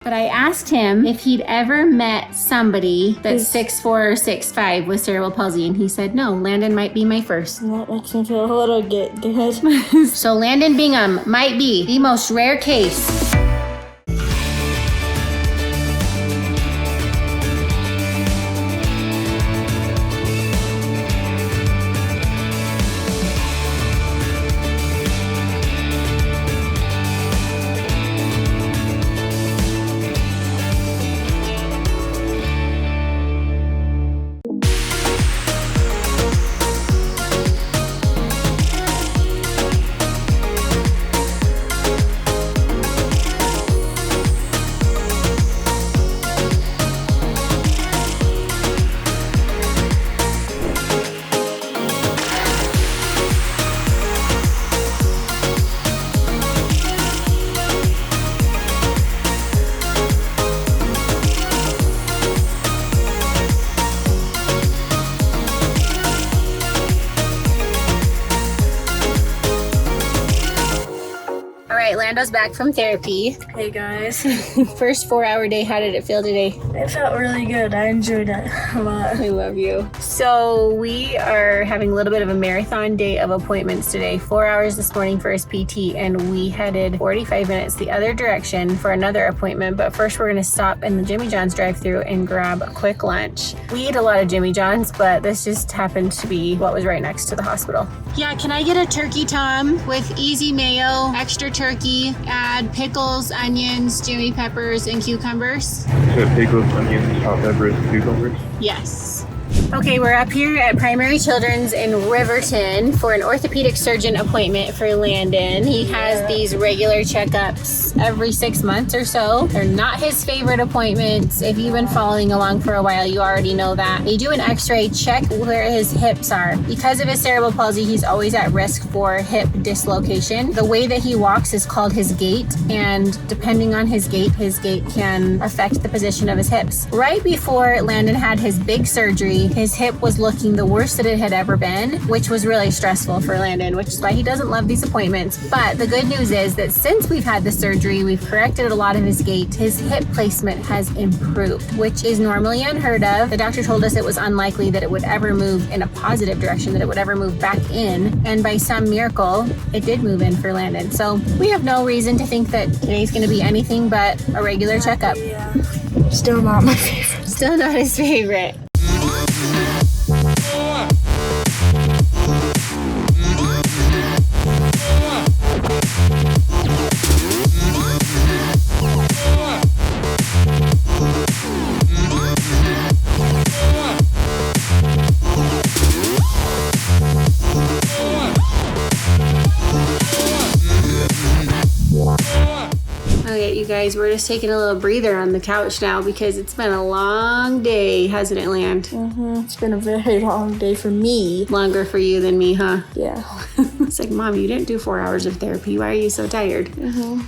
But I asked him if he'd ever met somebody that's 6'4" or 6'5" with cerebral palsy, and he said no. Landon might be my first. That makes me feel a little good. So Landon Bingham might be the most rare case. Lando's back from therapy. Hey guys. First 4-hour day, how did it feel today? It felt really good. I enjoyed it a lot. I love you. So we are having a little bit of a marathon day of appointments today. 4 hours this morning for his PT, and we headed 45 minutes the other direction for another appointment. But first we're gonna stop in the Jimmy John's drive-thru and grab a quick lunch. We eat a lot of Jimmy John's, but this just happened to be what was right next to the hospital. Yeah, can I get a turkey tom with easy mayo, extra turkey, add pickles, onions, Jimmy peppers, and cucumbers? So pickles, onions, hot peppers, cucumbers? Yes. Okay, we're up here at Primary Children's in Riverton for an orthopedic surgeon appointment for Landon. He has these regular checkups every 6 months or so. They're not his favorite appointments. If you've been following along for a while, you already know that. They do an x-ray, check where his hips are. Because of his cerebral palsy, he's always at risk for hip dislocation. The way that he walks is called his gait, and depending on his gait can affect the position of his hips. Right before Landon had his big surgery, his hip was looking the worst that it had ever been, which was really stressful for Landon, which is why he doesn't love these appointments. But the good news is that since we've had the surgery, we've corrected a lot of his gait. His hip placement has improved, which is normally unheard of. The doctor told us it was unlikely that it would ever move in a positive direction, that it would ever move back in. And by some miracle, it did move in for Landon. So we have no reason to think that today's going to be anything but a regular checkup. Yeah. Still not my favorite. Still not his favorite. Okay, you guys, we're just taking a little breather on the couch now because it's been a long day, hasn't it, Land? It's been a very long day for me. Longer for you than me, huh? Yeah. It's like, Mom, you didn't do 4 hours of therapy. Why are you so tired?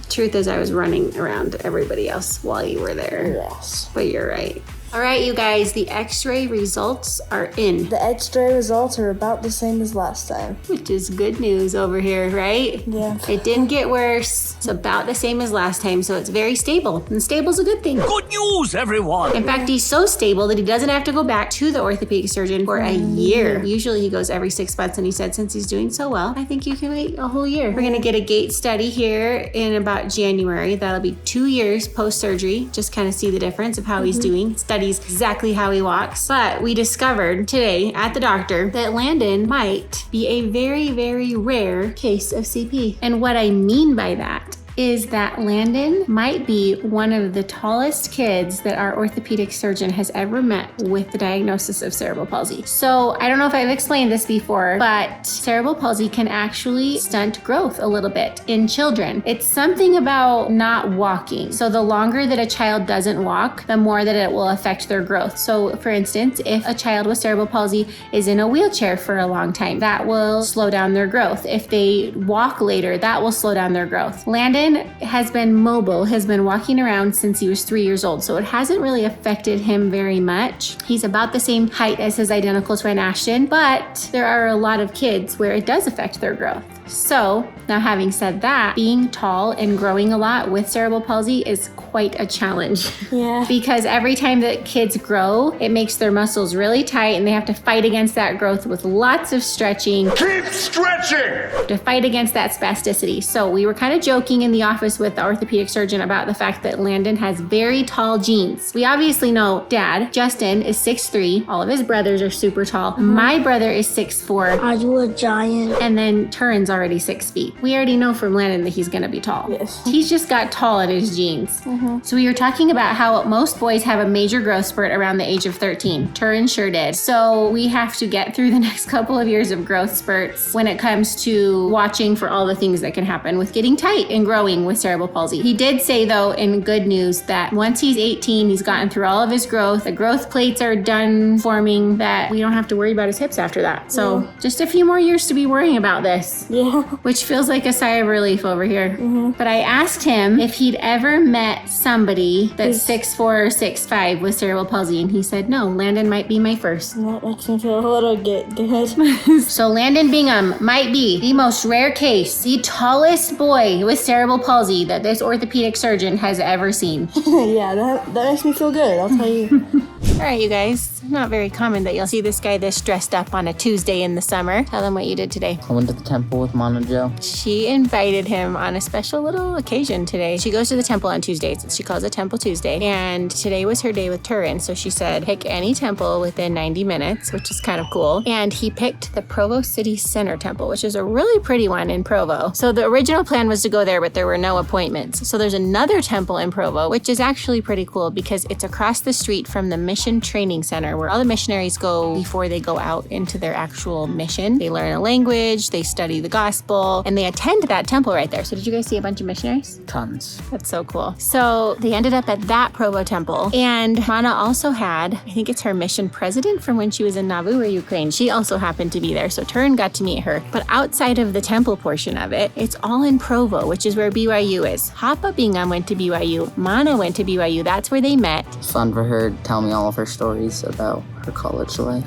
Truth is, I was running around everybody else while you were there. Yes. But you're right. All right, you guys, the x-ray results are in. The x-ray results are about the same as last time. Which is good news over here, right? Yeah. It didn't get worse. It's about the same as last time, so it's very stable. And stable's a good thing. Good news, everyone! In fact, he's so stable that he doesn't have to go back to the orthopedic surgeon for a year. Usually he goes every 6 months, and he said since he's doing so well, I think you can wait a whole year. We're gonna get a gait study here in about January. That'll be 2 years post-surgery. Just kind of see the difference of how he's doing. Studies exactly how he walks. But we discovered today at the doctor that Landon might be a very, very rare case of CP. And what I mean by that is that Landon might be one of the tallest kids that our orthopedic surgeon has ever met with the diagnosis of cerebral palsy. So I don't know if I've explained this before, but cerebral palsy can actually stunt growth a little bit in children. It's something about not walking. So the longer that a child doesn't walk, the more that it will affect their growth. So for instance, if a child with cerebral palsy is in a wheelchair for a long time, that will slow down their growth. If they walk later, that will slow down their growth. Landon has been mobile, has been walking around since he was 3 years old, so it hasn't really affected him very much. He's about the same height as his identical twin Ashton, but there are a lot of kids where it does affect their growth. So now having said that, being tall and growing a lot with cerebral palsy is quite a challenge. Yeah. Because every time that kids grow, it makes their muscles really tight and they have to fight against that growth with lots of stretching. Keep stretching! To fight against that spasticity. So we were kind of joking in the office with the orthopedic surgeon about the fact that Landon has very tall genes. We obviously know Dad, Justin, is 6'3". All of his brothers are super tall. My brother is 6'4". I do a giant. And then Turin's already 6 feet. We already know from Landon that he's gonna be tall. Yes. He's just got tall in his genes. So we were talking about how most boys have a major growth spurt around the age of 13. Turin sure did. So we have to get through the next couple of years of growth spurts when it comes to watching for all the things that can happen with getting tight and growing with cerebral palsy. He did say though, in good news, that once he's 18, he's gotten through all of his growth. The growth plates are done forming, that we don't have to worry about his hips after that. So just a few more years to be worrying about this. Yeah. Which feels like a sigh of relief over here. But I asked him if he'd ever met somebody that's 6'4" or 6'5" with cerebral palsy, and he said no. Landon might be my first. That makes me feel a little good. So Landon Bingham might be the most rare case, the tallest boy with cerebral palsy that this orthopedic surgeon has ever seen. Yeah, that makes me feel good, I'll tell you. All right, you guys. Not very common that you'll see this guy this dressed up on a Tuesday in the summer. Tell them what you did today. I went to the temple with Mom and Joe. She invited him on a special little occasion today. She goes to the temple on Tuesdays. She calls it Temple Tuesday. And today was her day with Turin. So she said, pick any temple within 90 minutes, which is kind of cool. And he picked the Provo City Center Temple, which is a really pretty one in Provo. So the original plan was to go there, but there were no appointments. So there's another temple in Provo, which is actually pretty cool because it's across the street from the Mission Training Center, where all the missionaries go before they go out into their actual mission. They learn a language, they study the gospel, and they attend that temple right there. So did you guys see a bunch of missionaries? Tons. That's so cool. So they ended up at that Provo temple. And Mana also had, I think it's her mission president from when she was in Nauvoo or Ukraine. She also happened to be there. So Turin got to meet her. But outside of the temple portion of it, it's all in Provo, which is where BYU is. Hapa Bingham went to BYU. Mana went to BYU. That's where they met. It's fun for her to tell me all of her stories about her college life.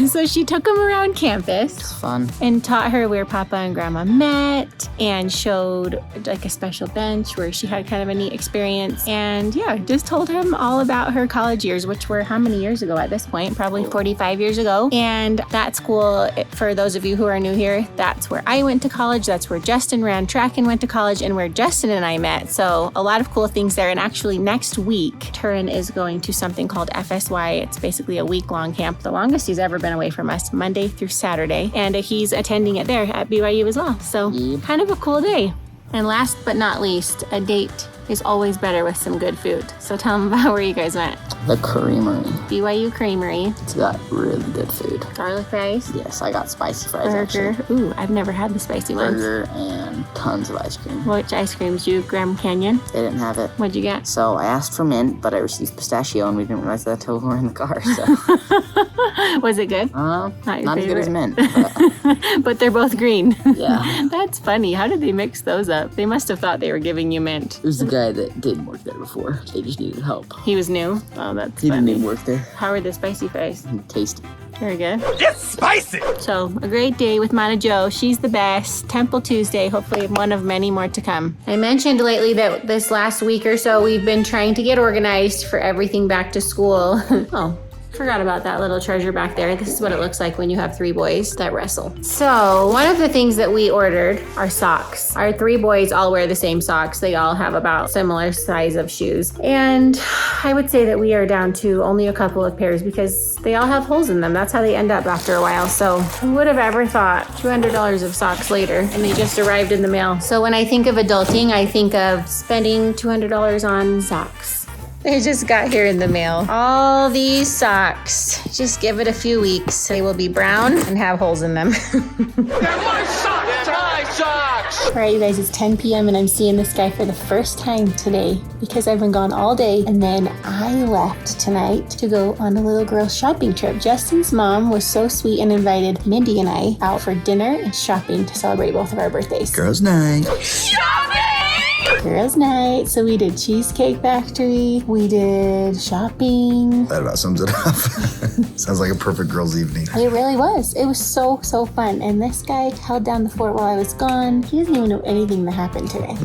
So she took him around campus. It's fun. And taught her where Papa and Grandma met and showed like a special bench where she had kind of a neat experience. And yeah, just told him all about her college years, which were how many years ago at this point? Probably 45 years ago. And that school, for those of you who are new here, that's where I went to college. That's where Justin ran track and went to college, and where Justin and I met. So a lot of cool things there. And actually next week, Turin is going to something called FSY. It's basically a week-long camp, the longest he's ever been away from us, Monday through Saturday. And he's attending it there at BYU as well. So kind of a cool day. And last but not least, a date is always better with some good food. So tell them about where you guys went. The Creamery. BYU Creamery. It's got really good food. Garlic fries. Yes, I got spicy fries Burger. actually. Ooh, I've never had the spicy ones. Burger and tons of ice cream. Which ice cream did you? Graham Canyon? They didn't have it. What'd you get? So I asked for mint, but I received pistachio, and we didn't realize that until we were in the car. So Was it good? not your as good as favorite. mint. But, But they're both green. yeah. That's funny. How did they mix those up? They must have thought they were giving you mint. It was the guy that didn't work there before. They just needed help. He was new? Oh, that's He didn't funny. even work there. How are the spicy fries? Tasty. Very good. It's spicy! So, a great day with Mana Joe. She's the best. Temple Tuesday, hopefully one of many more to come. I mentioned lately that this last week or so, we've been trying to get organized for everything back to school. Oh. Forgot about that little treasure back there. This is what it looks like when you have 3 boys that wrestle. So one of the things that we ordered are socks. Our 3 boys all wear the same socks. They all have about similar size of shoes. And I would say that we are down to only a couple of pairs because they all have holes in them. That's how they end up after a while. So who would have ever thought $200 of socks later, and they just arrived in the mail. So when I think of adulting, I think of spending $200 on socks. They just got here in the mail. All these socks. Just give it a few weeks. They will be brown and have holes in them. They're my socks! They're my socks! All right, you guys, it's 10 p.m. and I'm seeing this guy for the first time today because I've been gone all day. And then I left tonight to go on a little girl shopping trip. Justin's mom was so sweet and invited Mindy and I out for dinner and shopping to celebrate both of our birthdays. Girls' night. Shopping! Girls' night. So we did Cheesecake Factory. We did shopping. That about sums it up. Sounds like a perfect girls' evening. It really was. It was so fun. And this guy held down the fort while I was gone. He doesn't even know anything that happened today.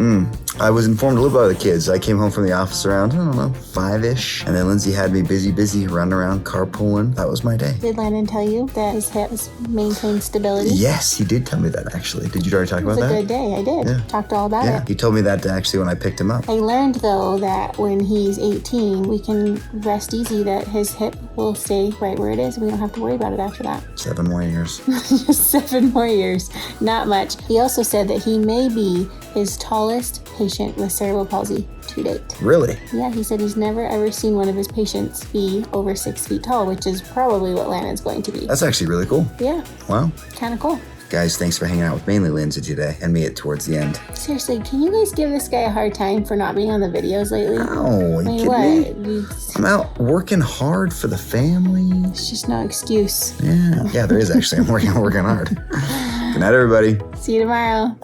I was informed a little bit by the kids. I came home from the office around, I don't know, 5-ish. And then Lindsay had me busy, running around, carpooling. That was my day. Did Landon tell you that his hips maintained stability? Yes, he did tell me that, actually. Did you already talk It was about a that? good day. I did. Yeah. Talked all about Yeah, it. he told me that actually when I picked him up. I learned, though, that when he's 18, we can rest easy that his hip will stay right where it is. We don't have to worry about it after that. 7 more years. Just 7 more years. Not much. He also said that he may be his tallest patient with cerebral palsy to date. Really? Yeah, he said he's never ever seen one of his patients be over 6 feet tall, which is probably what Landon's going to be. That's actually really cool. Yeah, Wow. kind of cool. Guys, thanks for hanging out with mainly Lindsay today and me towards the end. Seriously, can you guys give this guy a hard time for not being on the videos lately? Oh, I you mean, kidding me? what? I'm out working hard for the family. It's just no excuse. Yeah, there is actually. I'm working hard. Good night, everybody. See you tomorrow.